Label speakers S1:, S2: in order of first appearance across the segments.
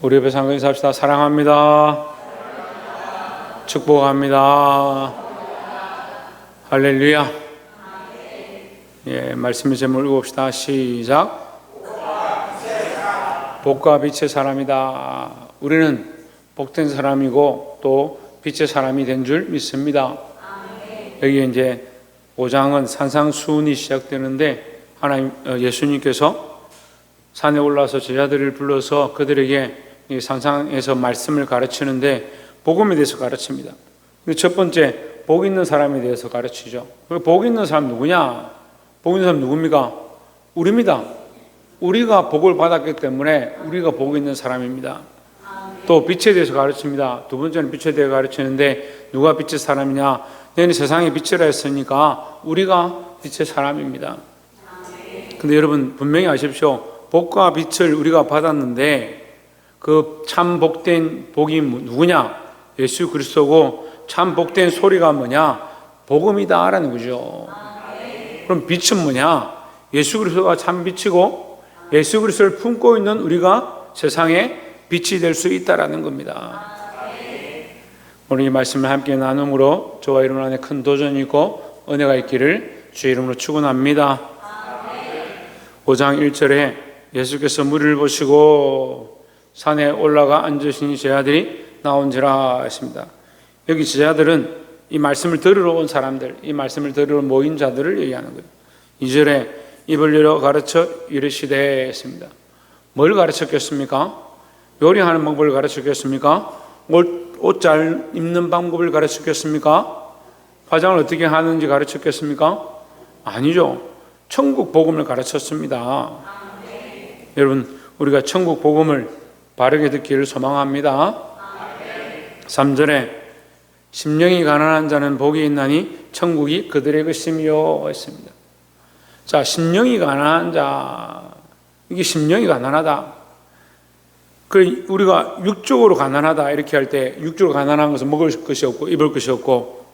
S1: 우리 옆에 상관 인사합시다. 사랑합니다. 축복합니다. 할렐루야. 예, 말씀의 제목 읽어봅시다. 시작. 복과 빛의 사람이다. 우리는 복된 사람이고 또 빛의 사람이 된 줄 믿습니다. 여기 이제 5장은 산상수훈이 시작되는데 하나님 예수님께서 산에 올라서 제자들을 불러서 그들에게 이 산상에서 말씀을 가르치는데 복음에 대해서 가르칩니다. 첫 번째, 복 있는 사람에 대해서 가르치죠. 복 있는 사람 누구냐? 복 있는 사람 누굽니까? 우리입니다. 우리가 복을 받았기 때문에 우리가 복 있는 사람입니다. 또 빛에 대해서 가르칩니다. 두 번째는 빛에 대해 가르치는데 누가 빛의 사람이냐? 너희는 세상의 빛이라 했으니까 우리가 빛의 사람입니다. 근데 여러분 분명히 아십시오. 복과 빛을 우리가 받았는데 그 참 복된 복이 누구냐? 예수 그리스도고 참 복된 소리가 뭐냐? 복음이다라는 거죠. 그럼 빛은 뭐냐? 예수 그리스도가 참 빛이고 예수 그리스도를 품고 있는 우리가 세상에 빛이 될 수 있다라는 겁니다. 오늘 이 말씀을 함께 나눔으로 저와 여러분 안에 큰 도전이 있고 은혜가 있기를 주의 이름으로 축원합니다. 5장 1절에 예수께서 무리를 보시고 산에 올라가 앉으시니 제자들이 나온지라 했습니다. 여기 제자들은 이 말씀을 들으러 온 사람들, 이 말씀을 들으러 모인 자들을 얘기하는 거예요. 2절에 입을 열어 가르쳐 이르시되 했습니다. 뭘 가르쳤겠습니까? 요리하는 방법을 가르쳤겠습니까? 옷 잘 입는 방법을 가르쳤겠습니까? 화장을 어떻게 하는지 가르쳤겠습니까? 아니죠. 천국 복음을 가르쳤습니다. 여러분, 우리가 천국 복음을 바르게 듣기를 소망합니다. 3절에 심령이 가난한 자는 복이 있나니 천국이 그들의 것이며 했습니다. 자, 심령이 가난한 자, 이게 심령이 가난하다. 우리가 육적으로 가난하다 이렇게 할 때 육적으로 가난한 것은 먹을 것이 없고 입을 것이 없고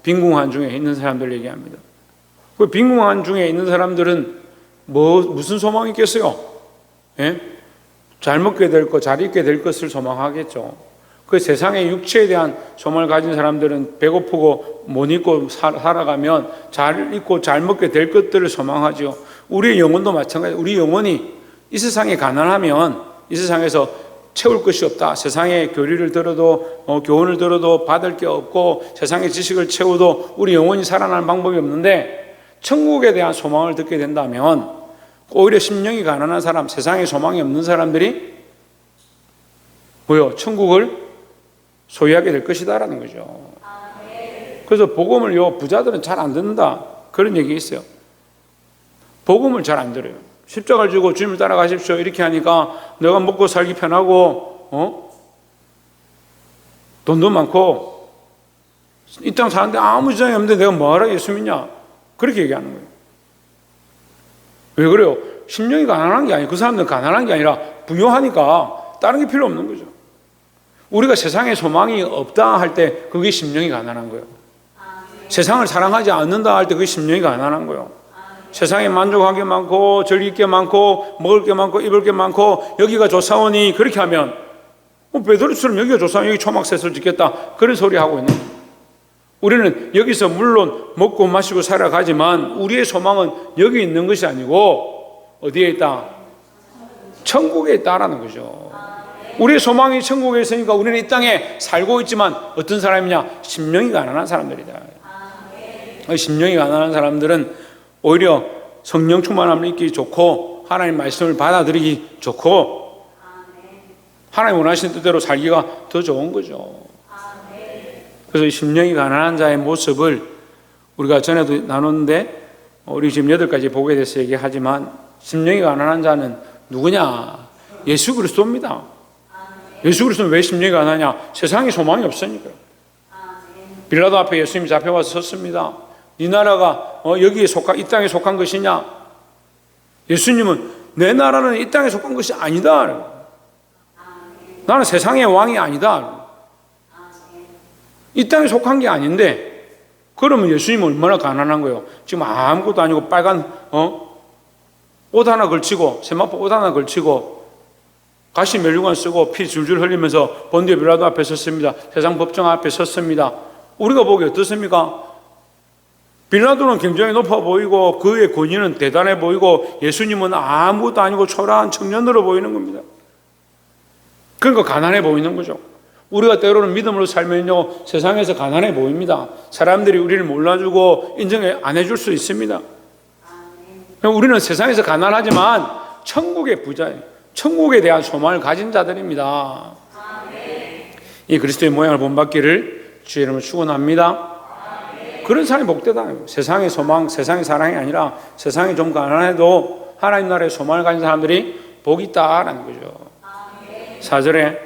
S1: 빈궁한 중에 있는 사람들 얘기합니다. 그 빈궁한 중에 있는 사람들은 무슨 소망이 있겠어요? 예? 잘 먹게 될 것, 잘 입게 될 것을 소망하겠죠. 그 세상의 육체에 대한 소망을 가진 사람들은 배고프고 못 입고 살아가면 잘 입고 잘 먹게 될 것들을 소망하죠. 우리의 영혼도 마찬가지예요. 우리 영혼이 이 세상에 가난하면 이 세상에서 채울 것이 없다. 세상의 교리를 들어도 교훈을 들어도 받을 게 없고 세상의 지식을 채워도 우리 영혼이 살아나는 방법이 없는데 천국에 대한 소망을 듣게 된다면 오히려 심령이 가난한 사람, 세상에 소망이 없는 사람들이 천국을 소유하게 될 것이다라는 거죠. 그래서 복음을 부자들은 잘 안 듣는다. 그런 얘기 있어요. 복음을 잘 안 들어요. 십자가를 지고 주님을 따라가십시오. 이렇게 하니까 내가 먹고 살기 편하고 돈도 많고 이 땅 사는데 아무 지장이 없는데 내가 뭐하러 예수 믿냐? 그렇게 얘기하는 거예요. 왜 그래요? 심령이 가난한 게 아니고 그 사람들은 가난한 게 아니라 부유하니까 다른 게 필요 없는 거죠. 우리가 세상에 소망이 없다 할 때 그게 심령이 가난한 거예요. 세상을 사랑하지 않는다 할 때 그게 심령이 가난한 거예요. 세상에 만족한 게 많고 즐길 게 많고 먹을 게 많고 입을 게 많고 여기가 좋사오니 그렇게 하면 베드로처럼 여기가 좋사오니 여기 초막셋을 짓겠다 그런 소리 하고 있는 거예요. 우리는 여기서 물론 먹고 마시고 살아가지만 우리의 소망은 여기 있는 것이 아니고 어디에 있다? 천국에 있다라는 거죠. 우리의 소망이 천국에 있으니까 우리는 이 땅에 살고 있지만 어떤 사람이냐? 심령이 가난한 사람들이다. 심령이 가난한 사람들은 오히려 성령 충만함을 입기 좋고 하나님 말씀을 받아들이기 좋고 하나님 원하시는 뜻대로 살기가 더 좋은 거죠. 그래서 심령이 가난한 자의 모습을 우리가 전에도 나눴는데 우리 지금 8가지 복에 대해서 얘기하지만 심령이 가난한 자는 누구냐? 예수 그리스도입니다. 예수 그리스도는 왜 심령이 가난하냐? 세상에 소망이 없으니까요. 빌라도 앞에 예수님이 잡혀와서 섰습니다. 네 나라가 이 땅에 속한 것이냐? 예수님은 내 나라는 이 땅에 속한 것이 아니다. 나는 세상의 왕이 아니다. 이 땅에 속한 게 아닌데 그러면 예수님은 얼마나 가난한 거예요? 지금 아무것도 아니고 빨간 옷 하나 걸치고 세마포 옷 하나 걸치고 가시 멸류관 쓰고 피 줄줄 흘리면서 본디오 빌라도 앞에 섰습니다. 세상 법정 앞에 섰습니다. 우리가 보기 어떻습니까? 빌라도는 굉장히 높아 보이고 그의 권위는 대단해 보이고 예수님은 아무것도 아니고 초라한 청년으로 보이는 겁니다. 그러니까 가난해 보이는 거죠. 우리가 때로는 믿음으로 살면요 세상에서 가난해 보입니다. 사람들이 우리를 몰라주고 인정 안 해줄 수 있습니다. 우리는 세상에서 가난하지만 천국의 부자예요. 천국에 대한 소망을 가진 자들입니다. 이 그리스도의 모양을 본받기를 주의 이름으로 축원합니다. 그런 사람이 복되다. 세상의 소망, 세상의 사랑이 아니라 세상이 좀 가난해도 하나님 나라의 소망을 가진 사람들이 복이 있다라는 거죠. 4절에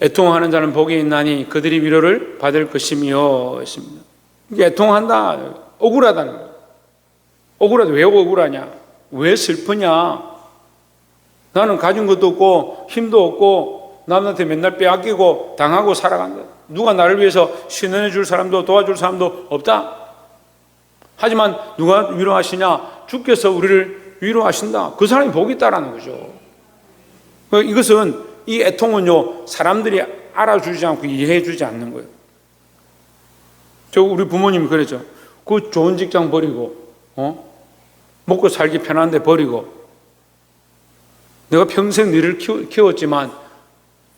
S1: 애통하는 자는 복이 있나니 그들이 위로를 받을 것이며 했습니다. 이게 애통한다, 억울하다는 거예요. 억울하다. 왜 억울하냐? 왜 슬프냐? 나는 가진 것도 없고 힘도 없고 남한테 맨날 빼앗기고 당하고 살아간다. 누가 나를 위해서 신원해 줄 사람도 도와줄 사람도 없다. 하지만 누가 위로하시냐? 주께서 우리를 위로하신다. 그 사람이 복이 있다라는 거죠. 이것은 이 애통은요 사람들이 알아주지 않고 이해해 주지 않는 거예요. 우리 부모님이 그랬죠. 그 좋은 직장 버리고 먹고 살기 편한데 버리고 내가 평생 너를 키웠지만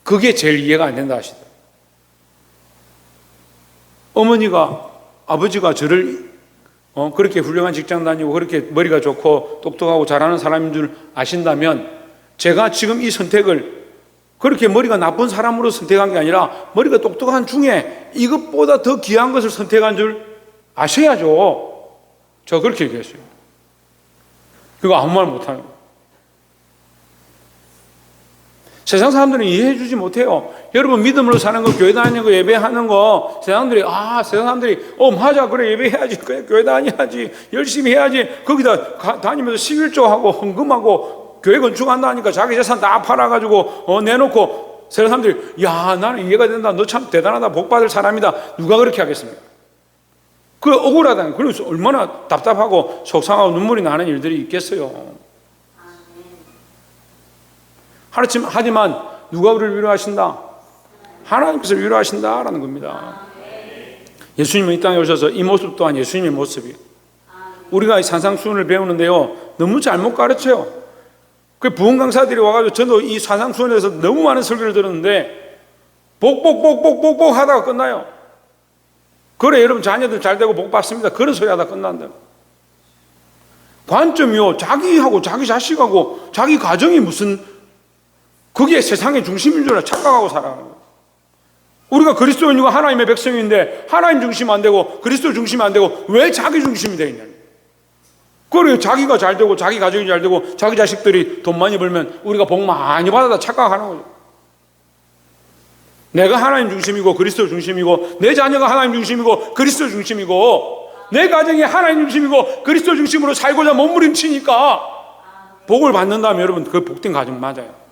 S1: 그게 제일 이해가 안 된다 하시더라고요. 어머니가 아버지가 저를 그렇게 훌륭한 직장 다니고 그렇게 머리가 좋고 똑똑하고 잘하는 사람인 줄 아신다면 제가 지금 이 선택을 그렇게 머리가 나쁜 사람으로 선택한 게 아니라 머리가 똑똑한 중에 이것보다 더 귀한 것을 선택한 줄 아셔야죠. 제가 그렇게 얘기했어요. 그거 아무 말 못하는 거예요. 세상 사람들은 이해해 주지 못해요. 여러분 믿음으로 사는 거, 교회 다니는 거, 예배하는 거 세상 사람들이 맞아, 그래, 예배해야지, 그래, 교회 다녀야지, 열심히 해야지, 거기다 다니면서 11조하고 헌금하고 교회 건축한다 하니까 자기 재산 다 팔아가지고 내놓고 세상 사람들이 나는 이해가 된다, 너 참 대단하다, 복받을 사람이다. 누가 그렇게 하겠습니까? 그 억울하다는, 그래서 얼마나 답답하고 속상하고 눈물이 나는 일들이 있겠어요. 하지만 누가 우리를 위로하신다? 하나님께서 위로하신다라는 겁니다. 예수님은 이 땅에 오셔서 이 모습 또한 예수님의 모습이에요. 우리가 산상수훈을 배우는데요 너무 잘못 가르쳐요. 그 부흥 강사들이 와가지고 저도 이 산상수훈에서 너무 많은 설교를 들었는데 복 하다가 끝나요. 그래 여러분 자녀들 잘 되고 복 받습니다. 그런 소리 하다가 끝난다. 관점이요 자기하고 자기 자식하고 자기 가정이 무슨 그게 세상의 중심인 줄 착각하고 살아가는 거예요. 우리가 그리스도인이고 하나님의 백성인데 하나님 중심 안 되고 그리스도 중심 안 되고 왜 자기 중심이 되어 있냐는 거예요. 그래요. 자기가 잘 되고 자기 가정이 잘 되고 자기 자식들이 돈 많이 벌면 우리가 복 많이 받았다 착각하는 거죠. 내가 하나님 중심이고 그리스도 중심이고 내 자녀가 하나님 중심이고 그리스도 중심이고 내 가정이 하나님 중심이고 그리스도 중심으로 살고자 몸부림치니까 복을 받는다면 여러분 그 복된 가정 맞아요.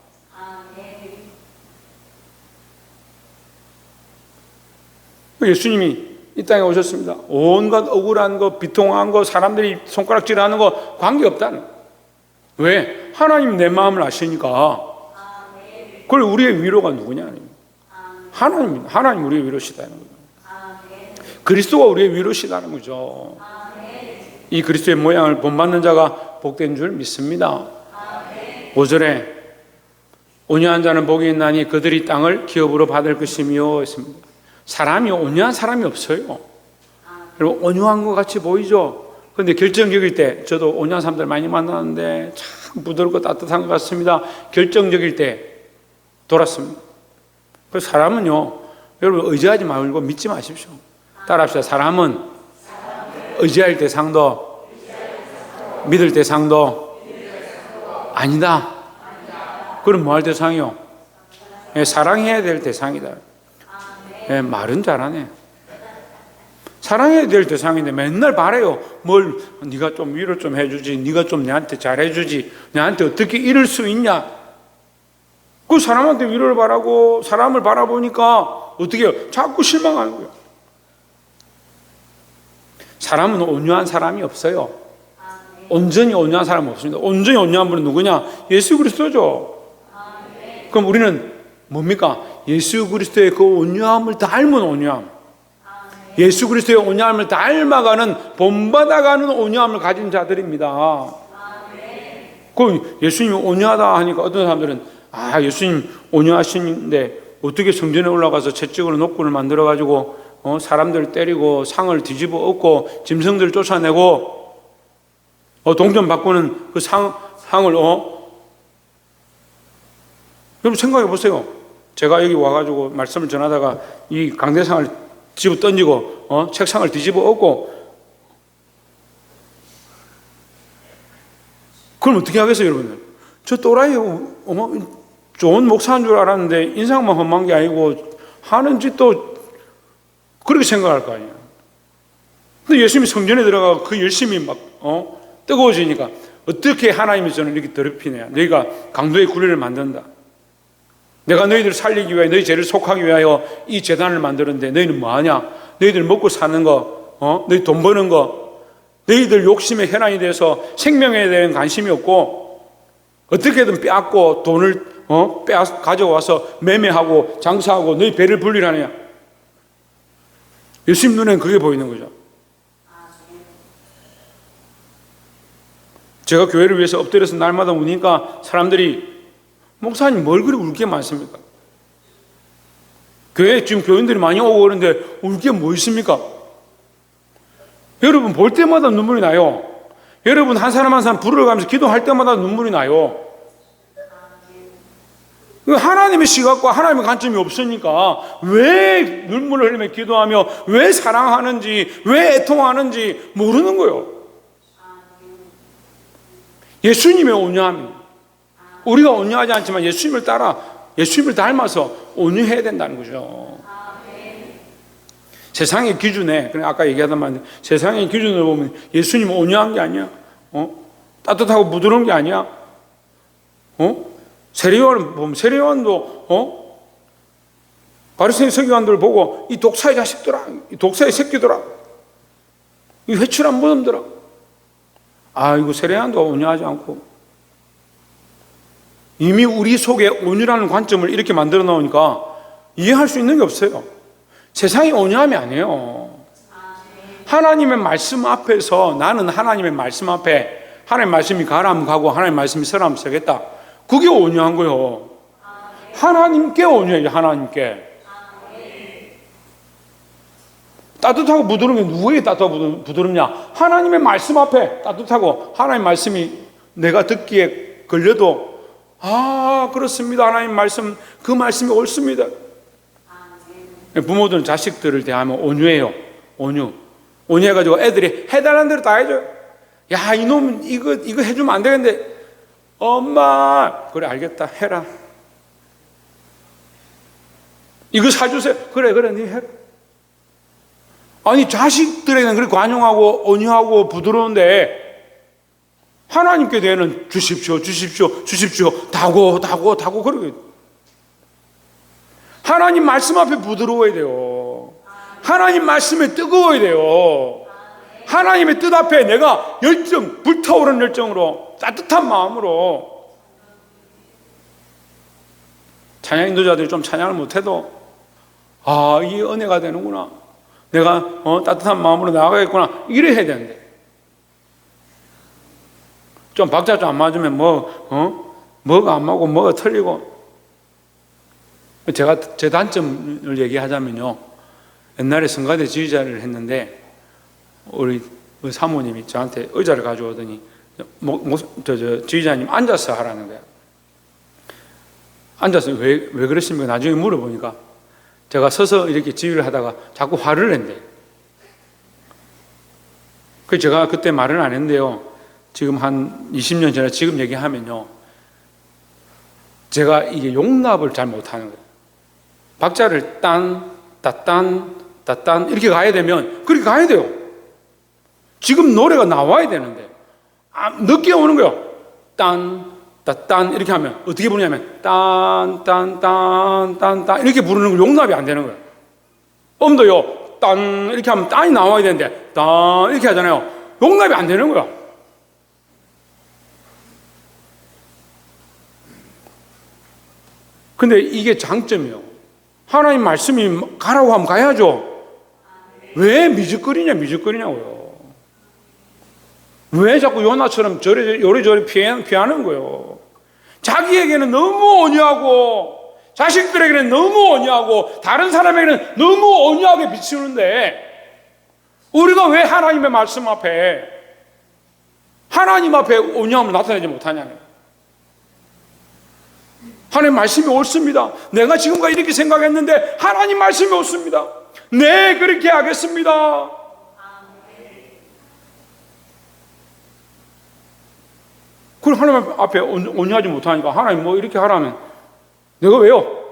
S1: 예수님이 이 땅에 오셨습니다. 온갖 억울한 거, 비통한 거, 사람들이 손가락질하는 거 관계없다는 거예요. 왜? 하나님 내 마음을 아시니까. 그걸 우리의 위로가 누구냐? 하나님 우리의 위로시다는 거죠. 그리스도가 우리의 위로시다는 거죠. 이 그리스도의 모양을 본받는 자가 복된 줄 믿습니다. 5절에 온유한 자는 복이 있나니 그들이 땅을 기업으로 받을 것이며 했습니다. 사람이 온유한 사람이 없어요. 여러분 온유한 것 같이 보이죠? 그런데 결정적일 때 저도 온유한 사람들 많이 만나는데 참 부드럽고 따뜻한 것 같습니다. 결정적일 때 돌았습니다. 그 사람은요 여러분 의지하지 말고 믿지 마십시오. 따라합시다. 사람은 의지할 때 상도 믿을 때 상도 아니다. 그럼 뭐 할 대상이요? 사랑해야 될 대상이다. 말은 잘하네. 사랑해야 될 대상인데 맨날 바래요. 네가 좀 위로 좀 해주지, 네가 좀 내한테 잘해주지, 내한테 어떻게 이럴 수 있냐. 그 사람한테 위로를 바라고 사람을 바라보니까 어떻게 해요? 자꾸 실망하는 거예요. 사람은 온유한 사람이 없어요. 온전히 온유한 사람은 없습니다. 온전히 온유한 분은 누구냐? 예수 그리스도죠. 그럼 우리는 뭡니까? 예수 그리스도의 그 온유함을 닮은 온유함, 예수 그리스도의 온유함을 닮아가는, 본받아가는 온유함을 가진 자들입니다. 그 예수님이 온유하다 하니까 어떤 사람들은 예수님 온유하신데 어떻게 성전에 올라가서 채찍으로 노끈을 만들어가지고 사람들 때리고 상을 뒤집어 엎고 짐승들 쫓아내고 동전 바꾸는 그 상을 여러분 생각해 보세요. 제가 여기 와가지고 말씀을 전하다가 이 강대상을 집어 던지고 책상을 뒤집어 엎고 그럼 어떻게 하겠어요, 여러분들? 저 또라이 좋은 목사인 줄 알았는데 인상만 험한 게 아니고 하는 짓도 그렇게 생각할 거 아니에요. 근데 예수님이 성전에 들어가고 그 열심히 막 뜨거워지니까 어떻게 하나님이 저는 이렇게 더럽히냐? 너희가 강도의 구례를 만든다. 내가 너희들을 살리기 위하여, 너희 죄를 속하기 위하여 이 제단을 만들었는데 너희는 뭐하냐? 너희들 먹고 사는 거, 너희 돈 버는 거, 너희들 욕심에 혈안이 돼서 생명에 대한 관심이 없고 어떻게든 빼앗고 돈을 가져와서 매매하고 장사하고 너희 배를 불리라느냐? 예수님 눈에는 그게 보이는 거죠. 제가 교회를 위해서 엎드려서 날마다 우니까 사람들이 목사님 뭘 그리 울 게 많습니까? 교회에 지금 교인들이 많이 오고 그러는데 울 게 뭐 있습니까? 여러분 볼 때마다 눈물이 나요. 여러분 한 사람 한 사람 부르러 가면서 기도할 때마다 눈물이 나요. 하나님의 시각과 하나님의 관점이 없으니까 왜 눈물을 흘리며 기도하며 왜 사랑하는지 왜 애통하는지 모르는 거예요. 예수님의 온유함, 우리가 온유하지 않지만 예수님을 따라 예수님을 닮아서 온유해야 된다는 거죠. 세상의 기준에, 아까 얘기하던 말인데 세상의 기준을 보면 예수님은 온유한 게 아니야. 따뜻하고 부드러운 게 아니야. 세례요한을 보면 세례요한도 바리새인 서기관들 보고 이 독사의 자식들아, 이 독사의 새끼들아, 이 회출한 무덤들아. 이거 세례요한도 온유하지 않고 이미 우리 속에 온유라는 관점을 이렇게 만들어 놓으니까 이해할 수 있는 게 없어요. 세상이 온유함이 아니에요. 하나님의 말씀 앞에서 나는 하나님의 말씀 앞에 하나님의 말씀이 가라면 가고 하나님의 말씀이 서라면 서겠다. 그게 온유한 거예요. 하나님께 온유해요. 하나님께. 따뜻하고 부드러운 게 누구에게 따뜻하고 부드럽냐? 하나님의 말씀 앞에 따뜻하고 하나님의 말씀이 내가 듣기에 걸려도 그렇습니다. 하나님 말씀, 그 말씀이 옳습니다. 부모들은 자식들을 대하면 온유해요. 온유해가지고 애들이 해달라는 대로 다 해줘요. 야, 이놈 이거 해주면 안 되겠는데 엄마, 그래 알겠다 해라. 이거 사주세요. 그래 네 해라. 아니 자식들에게는 그렇게 관용하고 온유하고 부드러운데 하나님께 대해는 주십시오 다고 그러게. 하나님 말씀 앞에 부드러워야 돼요. 하나님 말씀에 뜨거워야 돼요. 하나님의 뜻 앞에 내가 불타오르는 열정으로 따뜻한 마음으로. 찬양 인도자들이 좀 찬양을 못해도 이 은혜가 되는구나, 내가 따뜻한 마음으로 나아가겠구나, 이래 해야 되는데 좀 박자 좀 안 맞으면 뭐가 안 맞고 뭐가 틀리고. 제가 제 단점을 얘기하자면요, 옛날에 성가대 지휘자를 했는데 우리 사모님이 저한테 의자를 가져오더니 지휘자님 앉아서 하라는 거야. 앉아서 왜 그러십니까? 나중에 물어보니까 제가 서서 이렇게 지휘를 하다가 자꾸 화를 낸대. 그래서 제가 그때 말은 안 했는데요, 지금 한 20년 전에 지금 얘기하면요, 제가 이게 용납을 잘 못하는 거예요. 박자를 따딴 이렇게 가야 되면 그렇게 가야 돼요. 지금 노래가 나와야 되는데 늦게 오는 거예요. 따딴 이렇게 하면 어떻게 부르냐면 딴 이렇게 부르는 걸 용납이 안 되는 거예요. 음도요, 딴 이렇게 하면 딴이 나와야 되는데 딴 이렇게 하잖아요. 용납이 안 되는 거야. 근데 이게 장점이에요. 하나님 말씀이 가라고 하면 가야죠. 왜 미적거리냐고요. 왜 자꾸 요나처럼 요리조리 피하는 거예요. 자기에게는 너무 온유하고 자식들에게는 너무 온유하고 다른 사람에게는 너무 온유하게 비추는데 우리가 왜 하나님의 말씀 앞에 하나님 앞에 온유함을 나타내지 못하냐는. 하나님 말씀이 옳습니다. 내가 지금까지 이렇게 생각했는데 하나님 말씀이 옳습니다. 네, 그렇게 하겠습니다. 그럼 하나님 앞에 온유하지 못하니까 하나님 뭐 이렇게 하라면 내가 왜요?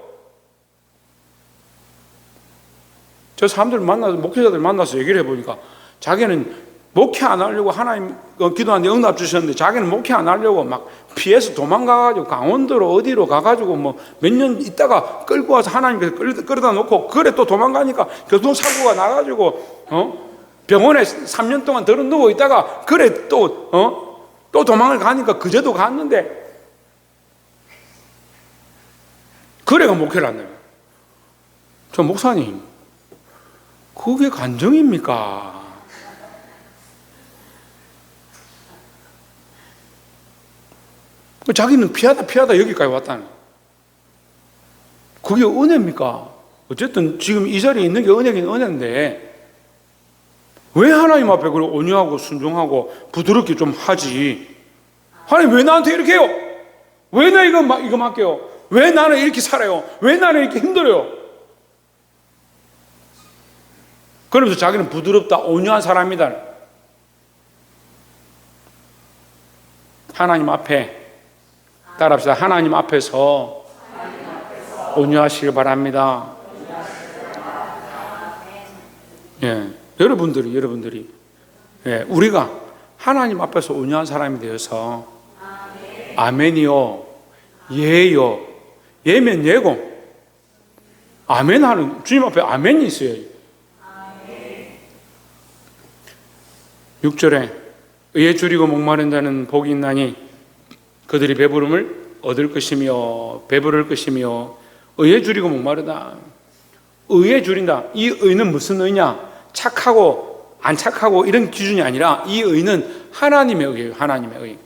S1: 저 사람들 만나서 목회자들 만나서 얘기를 해보니까 자기는 목회 안 하려고 하나님 기도하는데 응답 주셨는데 자기는 목회 안 하려고 막 피해서 도망가가지고 강원도로 어디로 가가지고 뭐 몇 년 있다가 끌고 와서 하나님께서 끌어다 놓고 그래 또 도망가니까 교통사고가 나가지고 병원에 3년 동안 들어 누워 있다가 그래 또 도망을 가니까 그제도 갔는데 그래가 목회를 안 해요. 저 목사님 그게 간정입니까? 자기는 피하다 여기까지 왔다는. 그게 은혜입니까? 어쨌든 지금 이 자리에 있는 게 은혜긴 은혜인데 왜 하나님 앞에 그걸 온유하고 순종하고 부드럽게 좀 하지? 하나님 왜 나한테 이렇게 해요? 왜 나 이거 맡겨요? 왜 나는 이렇게 살아요? 왜 나는 이렇게 힘들어요? 그러면서 자기는 부드럽다, 온유한 사람이다. 하나님 앞에 따라합시다. 하나님 앞에서 온유하시길 바랍니다. 예, 여러분들이 예, 우리가 하나님 앞에서 온유한 사람이 되어서 아멘이요, 예요, 예면 예고, 아멘 하는 주님 앞에 아멘이 있어요. 6절에 의에 줄이고 목마른 자는 복이 있나니 그들이 배부름을 얻을 것이며 배부를 것이며. 의에 줄이고 목마르다. 의에 줄인다. 이 의는 무슨 의냐? 착하고 안 착하고 이런 기준이 아니라 이 의는 하나님의 의예요. 하나님의 의.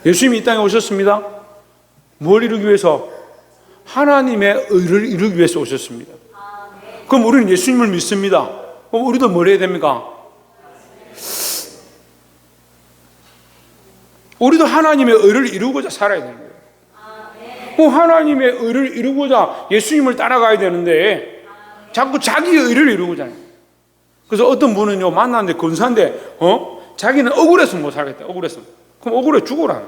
S1: 예수님이 이 땅에 오셨습니다. 뭘 이루기 위해서? 하나님의 의를 이루기 위해서 오셨습니다. 그럼 우리는 예수님을 믿습니다. 그럼 우리도 뭘 해야 됩니까? 우리도 하나님의 의를 이루고자 살아야 되는 거예요. 하나님의 의를 이루고자 예수님을 따라가야 되는데 자꾸 자기의 의를 이루고자 해요. 그래서 어떤 분은요 만났는데 권사인데 자기는 억울해서 못 살겠다. 억울해서. 그럼 억울해 죽어라.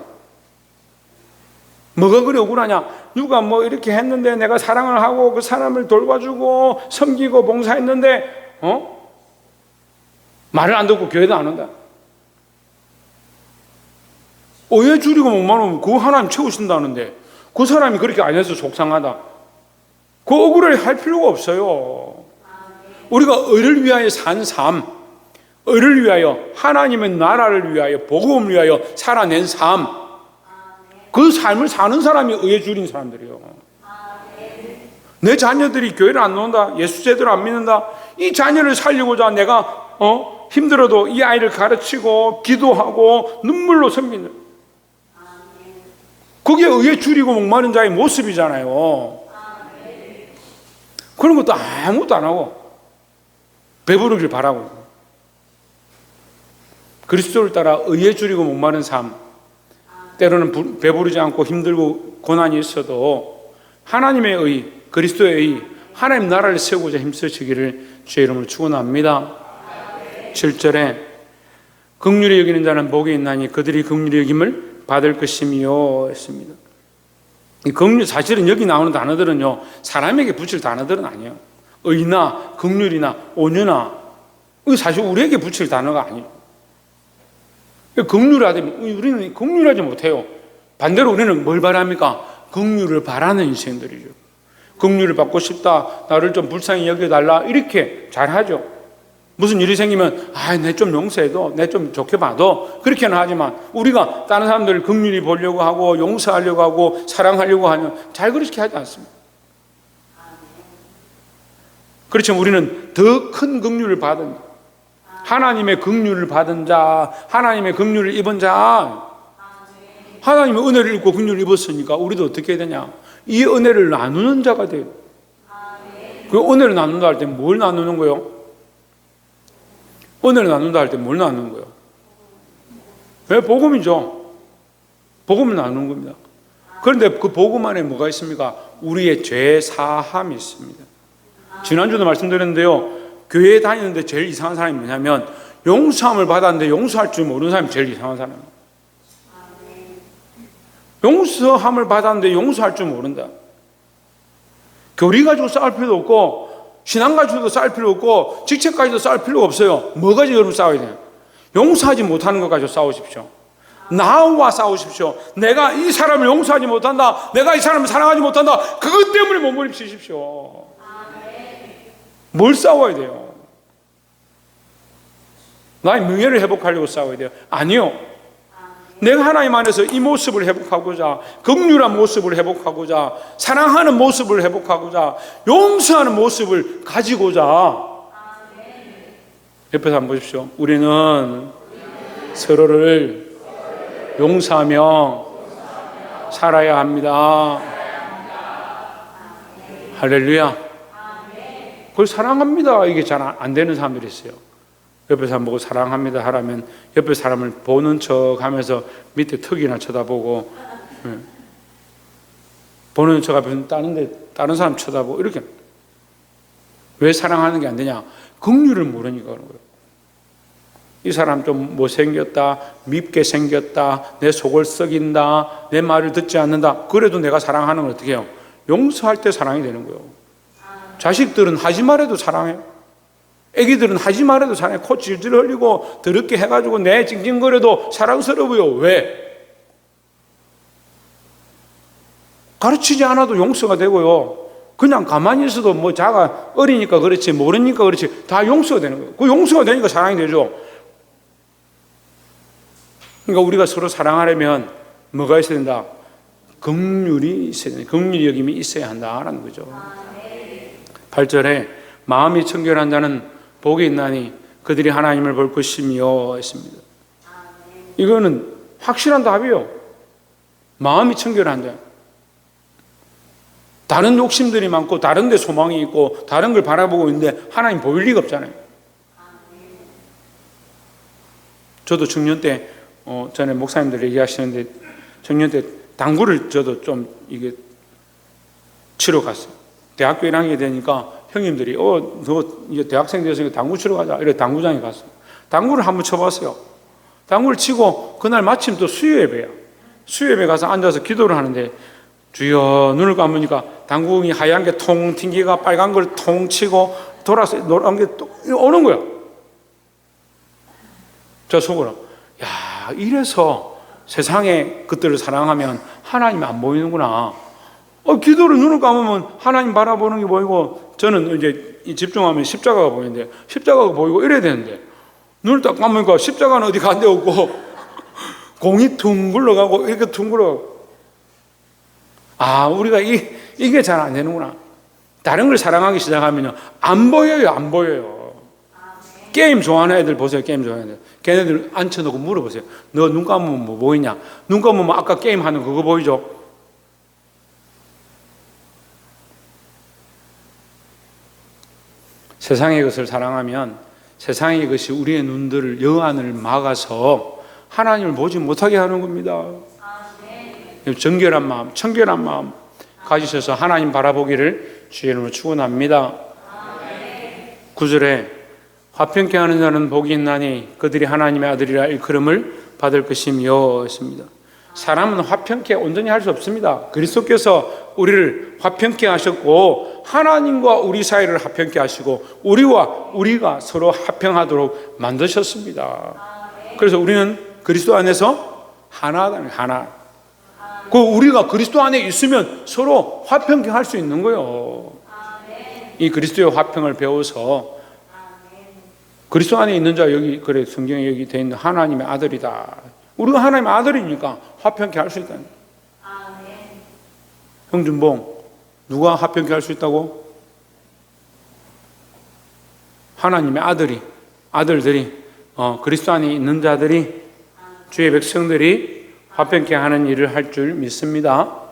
S1: 뭐가 그래 억울하냐? 누가 뭐 이렇게 했는데 내가 사랑을 하고 그 사람을 돌봐주고 섬기고 봉사했는데 말을 안 듣고 교회도 안 온다. 의에 줄이고 목마르면 그거 하나님 채우신다는데 그 사람이 그렇게 안 해서 속상하다. 그 억울을 할 필요가 없어요. 우리가 의를 위하여 산 삶, 의를 위하여 하나님의 나라를 위하여 복음을 위하여 살아낸 삶, 그 삶을 사는 사람이 의에 줄인 사람들이에요. 내 자녀들이 교회를 안 나온다, 예수 제대로 안 믿는다, 이 자녀를 살리고자 내가 힘들어도 이 아이를 가르치고 기도하고 눈물로 섬긴다. 그게 의에 줄이고 목마른 자의 모습이잖아요. 그런 것도 아무것도 안 하고 배부르길 바라고 그리스도를 따라 의에 줄이고 목마른 삶, 때로는 배부르지 않고 힘들고 고난이 있어도 하나님의 의, 그리스도의 의, 하나님 나라를 세우고자 힘쓰시기를 주의 이름으로 축원합니다. 7절에 긍휼히 여기는 자는 복이 있나니 그들이 긍휼히 여김을 받을 것이며 했습니다. 이 긍휼, 사실은 여기 나오는 단어들은요 사람에게 붙일 단어들은 아니에요. 의나 긍휼이나 온유나 이거 사실 우리에게 붙일 단어가 아니에요. 긍휼하지, 우리는 긍휼하지 못해요. 반대로 우리는 뭘 바랍니까? 긍휼을 바라는 인생들이죠. 긍휼을 받고 싶다, 나를 좀 불쌍히 여겨달라, 이렇게 잘하죠. 무슨 일이 생기면 내 좀 용서해도, 내 좀 좋게 봐도 그렇게는 하지만 우리가 다른 사람들을 긍휼히 보려고 하고 용서하려고 하고 사랑하려고 하면 잘 그렇게 하지 않습니다. 그렇지만 우리는 더 큰 긍휼을 받은, 하나님의 긍휼을 받은 자, 하나님의 긍휼을 입은 자, 하나님의 은혜를 입고 긍휼을 입었으니까 우리도 어떻게 해야 되냐? 이 은혜를 나누는 자가 돼요. 그 은혜를 나눈다 할 때 뭘 나누는 거예요? 은혜를 나눈다 할 때 뭘 나누는 거예요? 왜? 복음이죠. 복음을 나누는 겁니다. 그런데 그 복음 안에 뭐가 있습니까? 우리의 죄 사함이 있습니다. 지난주도 말씀드렸는데요, 교회에 다니는데 제일 이상한 사람이 뭐냐면 용서함을 받았는데 용서할 줄 모르는 사람이 제일 이상한 사람이에요. 용서함을 받았는데 용서할 줄 모른다. 교리 가지고 싸울 필요도 없고 신앙 가지고도 싸울 필요 없고 직책 가지고도 싸울 필요가 없어요. 뭐 가지고 여러분 싸워야 돼요? 용서하지 못하는 것 가지고 싸우십시오. 나와 싸우십시오. 내가 이 사람을 용서하지 못한다, 내가 이 사람을 사랑하지 못한다, 그것 때문에 몸부림치십시오. 뭘 싸워야 돼요? 나의 명예를 회복하려고 싸워야 돼요? 아니요. 내가 하나님 안에서 이 모습을 회복하고자, 긍휼한 모습을 회복하고자, 사랑하는 모습을 회복하고자, 용서하는 모습을 가지고자. 옆에서 한번 보십시오. 우리는 서로를 용서하며 살아야 합니다. 할렐루야. 그걸 사랑합니다, 이게 잘 안 되는 사람들이 있어요. 옆에 사람 보고 사랑합니다 하라면 옆에 사람을 보는 척 하면서 밑에 턱이나 쳐다보고, 보는 척 하면 다른 사람 쳐다보고, 이렇게. 왜 사랑하는 게 안 되냐? 긍휼을 모르니까 그런 거예요. 이 사람 좀 못생겼다, 밉게 생겼다, 내 속을 썩인다, 내 말을 듣지 않는다, 그래도 내가 사랑하는 건 어떻게 해요? 용서할 때 사랑이 되는 거예요. 자식들은 하지 말아도 사랑해요. 애기들은 하지 말아도 사랑해. 코 질질 흘리고 더럽게 해가지고 내 찡찡거려도 사랑스러워요. 왜? 가르치지 않아도 용서가 되고요. 그냥 가만히 있어도 뭐 자가 어리니까 그렇지, 모르니까 그렇지, 다 용서가 되는 거예요. 그 용서가 되니까 사랑이 되죠. 그러니까 우리가 서로 사랑하려면 뭐가 있어야 된다? 긍휼이 있어야 된다. 긍휼히 여김이 있어야 한다라는 거죠. 8절에 마음이 청결한 자는 복이 있나니 그들이 하나님을 볼 것이며 했습니다. 이거는 확실한 답이에요. 마음이 청결한 자. 다른 욕심들이 많고 다른 데 소망이 있고 다른 걸 바라보고 있는데 하나님 보일 리가 없잖아요. 저도 청년 때 전에 목사님들 얘기하시는데 청년 때 당구를 저도 좀 이게 치러 갔어요. 대학교 1학년이 되니까 형님들이 너 이제 대학생 되었으니까 당구 치러 가자, 이래 당구장에 갔어요. 당구를 한번 쳐봤어요. 당구를 치고 그날 마침 또 수요예배야. 수요예배 가서 앉아서 기도를 하는데 주여, 눈을 감으니까 당구공이 하얀 게 통 튕기가 빨간 걸 통 치고 돌아서 노란 게 또 오는 거야. 저 속으로, 야, 이래서 세상에 것들을 사랑하면 하나님이 안 보이는구나. 기도를 눈을 감으면 하나님 바라보는 게 보이고, 저는 이제 집중하면 십자가가 보이는데, 십자가가 보이고 이래야 되는데, 눈을 딱 감으니까 십자가는 어디 간 데 없고, 공이 퉁 굴러가고, 이렇게 퉁 굴러가고. 아, 우리가 이게 잘 안 되는구나. 다른 걸 사랑하기 시작하면 안 보여요, 안 보여요. 게임 좋아하는 애들 보세요, 게임 좋아하는 애들. 걔네들 앉혀놓고 물어보세요. 너 눈 감으면 뭐 보이냐? 눈 감으면 아까 게임하는 그거 보이죠? 세상의 것을 사랑하면 세상의 것이 우리의 눈들을, 여안을 막아서 하나님을 보지 못하게 하는 겁니다. 정결한 마음, 청결한 마음 가지셔서 하나님 바라보기를 주의 이름으로 축원합니다. 9절에 화평케 하는 자는 복이 있나니 그들이 하나님의 아들이라 일컬음을 받을 것이며 했습니다. 사람은 화평케 온전히 할 수 없습니다. 그리스도께서 우리를 화평케 하셨고 하나님과 우리 사이를 화평케 하시고 우리가 서로 화평하도록 만드셨습니다. 그래서 우리는 그리스도 안에서 하나다, 하나. 그 우리가 그리스도 안에 있으면 서로 화평케 할 수 있는 거예요. 이 그리스도의 화평을 배워서 그리스도 안에 있는 자, 여기 그래 성경에 여기 돼 있는 하나님의 아들이다. 우리가 하나님의 아들이니까 화평케 할 수 있다. 형준봉, 누가 화평케 할 수 있다고? 하나님의 아들들이 그리스도 안에 있는 자들이, 주의 백성들이 화평케 하는 일을 할 줄 믿습니다.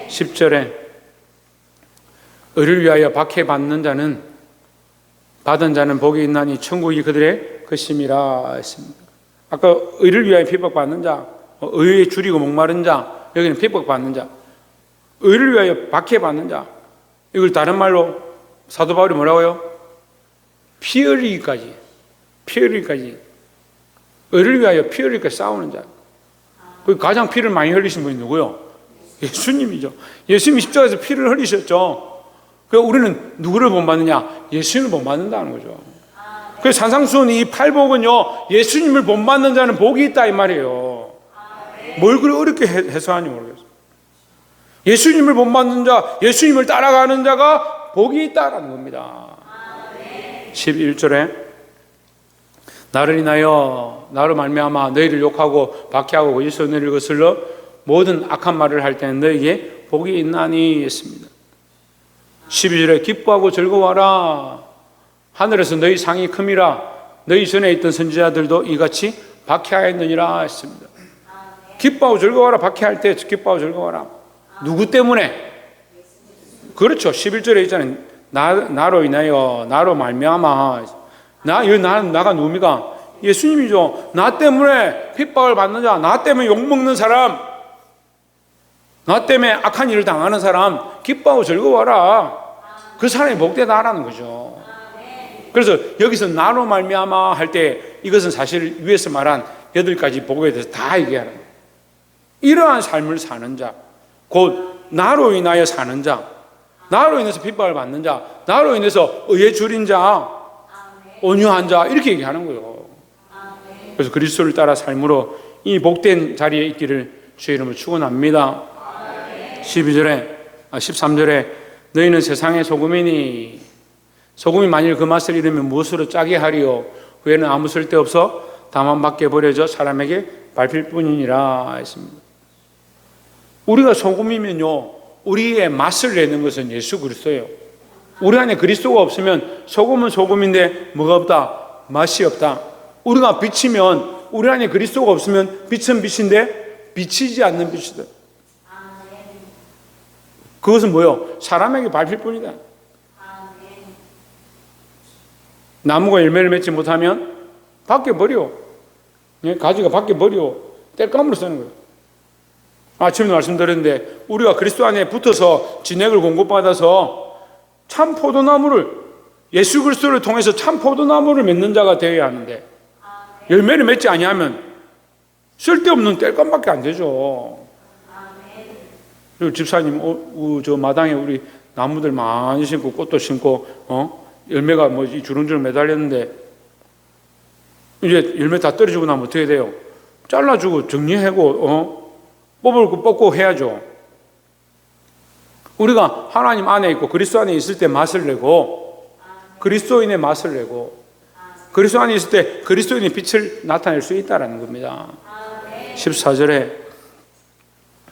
S1: 10절에 의를 위하여 박해받는 자는, 받은 자는 복이 있나니 천국이 그들의 것임이라 했습니다. 아까 의를 위하여 핍박받는 자, 의에 줄이고 목마른 자, 여기는 핍박받는 자, 의를 위하여 박해받는 자, 이걸 다른 말로 사도 바울이 뭐라고요? 피 흘리기까지, 의를 위하여 피 흘리기까지 싸우는 자. 가장 피를 많이 흘리신 분이 누구요? 예수님이죠. 예수님이 십자가에서 피를 흘리셨죠. 그래서 우리는 누구를 본받느냐? 예수님을 본받는다는 거죠. 그래서 산상수훈 이 팔복은요, 예수님을 본받는 자는 복이 있다 이 말이에요. 뭘 그렇게 어렵게 해석하는지 모르겠어요. 예수님을 본받는 자, 예수님을 따라가는 자가 복이 있다라는 겁니다. 11절에 나를 인하여 나로 말미암아 너희를 욕하고 박해하고 거짓으로 너희를 거슬러 모든 악한 말을 할 때는 너희에게 복이 있나니 했습니다. 12절에 기뻐하고 즐거워하라. 하늘에서 너희 상이 큼이라. 너희 전에 있던 선지자들도 이같이 박해하였느니라 했습니다. 기뻐하고 즐거워하라. 박해할 때 기뻐하고 즐거워하라. 누구 때문에? 그렇죠. 11절에 있잖아요. 나로 인하여 나로 말미암아. 나가 누굽니까? 예수님이죠. 나 때문에 핍박을 받는 자, 나 때문에 욕먹는 사람, 나 때문에 악한 일을 당하는 사람 기뻐하고 즐거워하라. 그 사람이 복되다라는 거죠. 그래서 여기서 나로 말미암아 할 때 이것은 사실 위에서 말한 8가지 복에 대해서 다 얘기하는 거예요. 이러한 삶을 사는 자, 곧 나로 인하여 사는 자, 나로 인해서 핍박을 받는 자, 나로 인해서 의에 줄인 자, 온유한 자, 이렇게 얘기하는 거예요. 그래서 그리스도를 따라 삶으로 이 복된 자리에 있기를 주의 이름으로 축원합니다. 13절에 너희는 세상의 소금이니 소금이 만일 그 맛을 잃으면 무엇으로 짜게 하리요? 후에는 아무 쓸데없어 다만 밖에 버려져 사람에게 밟힐 뿐이니라 했습니다. 우리가 소금이면요, 우리의 맛을 내는 것은 예수 그리스도예요. 우리 안에 그리스도가 없으면 소금은 소금인데 뭐가 없다? 맛이 없다. 우리가 빛이면 우리 안에 그리스도가 없으면 빛은 빛인데 비치지 않는 빛이다. 그것은 뭐요? 사람에게 밟힐 뿐이다. 나무가 열매를 맺지 못하면 밖에 버려. 가지가 밖에 버려. 땔감으로 쓰는 거예요. 아침에 말씀드렸는데 우리가 그리스도 안에 붙어서 진액을 공급받아서 참 포도나무를, 예수 그리스도를 통해서 참 포도나무를 맺는 자가 되어야 하는데 열매를 맺지 아니하면 쓸데없는 땔감밖에 안 되죠. 그리고 집사님, 저 마당에 우리 나무들 많이 심고 꽃도 심고 열매가 뭐지 주렁주렁 매달렸는데 이제 열매 다 떨어지고 나면 어떻게 돼요? 잘라주고 정리하고 뽑을 거 뽑고 해야죠. 우리가 하나님 안에 있고 그리스도 안에 있을 때 맛을 내고, 그리스도인의 맛을 내고, 그리스도 안에 있을 때 그리스도인의 빛을 나타낼 수 있다는 겁니다. 14절에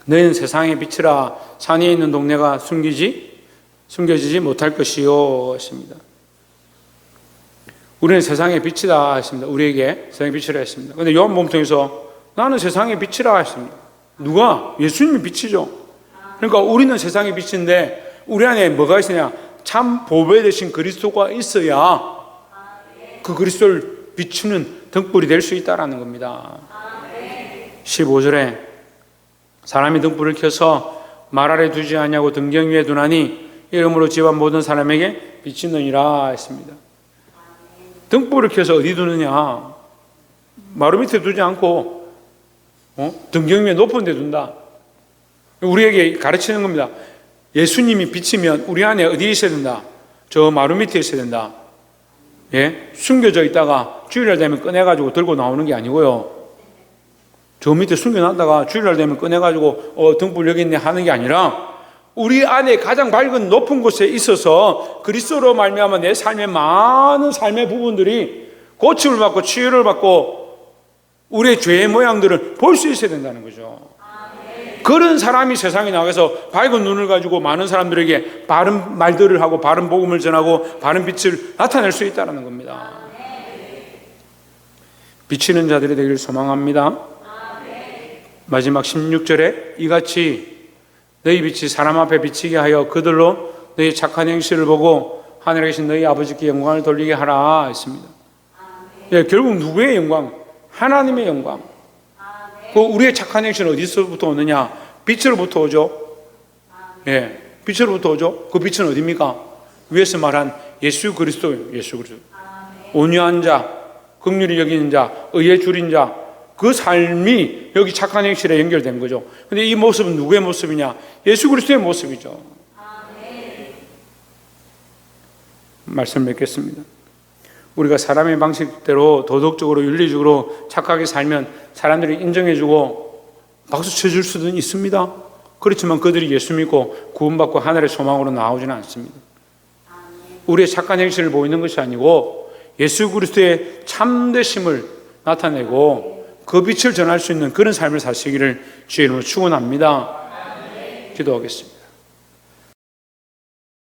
S1: 너희는 세상의 빛이라. 산 위에 있는 동네가 숨겨지지 못할 것이요 했습니다. 우리는 세상의 빛이다 했습니다. 우리에게 세상의 빛이라 했습니다. 그런데 요한복음 통해서 나는 세상의 빛이라 했습니다. 누가? 예수님이 빛이죠. 그러니까 우리는 세상의 빛인데 우리 안에 뭐가 있으냐? 참 보배 되신 그리스도가 있어야 그 그리스도를 비추는 등불이 될 수 있다는 겁니다. 15절에 사람이 등불을 켜서 말 아래 두지 않냐고 등경 위에 두나니 이러므로 집안 모든 사람에게 비치느니라 했습니다. 등불을 켜서 어디 두느냐? 마루 밑에 두지 않고 등경 위에 높은 데 둔다. 우리에게 가르치는 겁니다. 예수님이 비치면 우리 안에 어디에 있어야 된다? 저 마루 밑에 있어야 된다. 예? 숨겨져 있다가 주일날 되면 꺼내가지고 들고 나오는 게 아니고요. 저 밑에 숨겨놨다가 주일날 되면 꺼내가지고 등불 여기 있네 하는 게 아니라 우리 안에 가장 밝은 높은 곳에 있어서 그리스도로 말미암아 내 삶의 많은 삶의 부분들이 고침을 받고 치유를 받고 우리의 죄의 모양들을 볼 수 있어야 된다는 거죠. 그런 사람이 세상에 나가서 밝은 눈을 가지고 많은 사람들에게 바른 말들을 하고 바른 복음을 전하고 바른 빛을 나타낼 수 있다는 겁니다. 비치는 자들이 되기를 소망합니다. 마지막 16절에 이같이 너희 빛이 사람 앞에 비치게 하여 그들로 너희 착한 행실을 보고 하늘에 계신 너희 아버지께 영광을 돌리게 하라 했습니다. 예, 결국 누구의 영광? 하나님의 영광. 그 우리의 착한 행실은 어디서부터 오느냐? 빛으로부터 오죠. 예, 빛으로부터 오죠. 그 빛은 어디입니까? 위에서 말한 예수 그리스도예요. 예수 그리스도. 온유한 자, 긍휼히 여기는 자, 의에 줄인 자, 그 삶이 여기 착한 행실에 연결된 거죠. 근데 이 모습은 누구의 모습이냐? 예수 그리스도의 모습이죠. 말씀 맺겠습니다. 우리가 사람의 방식대로 도덕적으로 윤리적으로 착하게 살면 사람들이 인정해주고 박수 쳐줄 수도 있습니다. 그렇지만 그들이 예수 믿고 구원받고 하늘의 소망으로 나오지는 않습니다. 우리의 착한 행실을 보이는 것이 아니고 예수 그리스도의 참되심을 나타내고 그 빛을 전할 수 있는 그런 삶을 사시기를 주의 이름으로 축원합니다. 기도하겠습니다.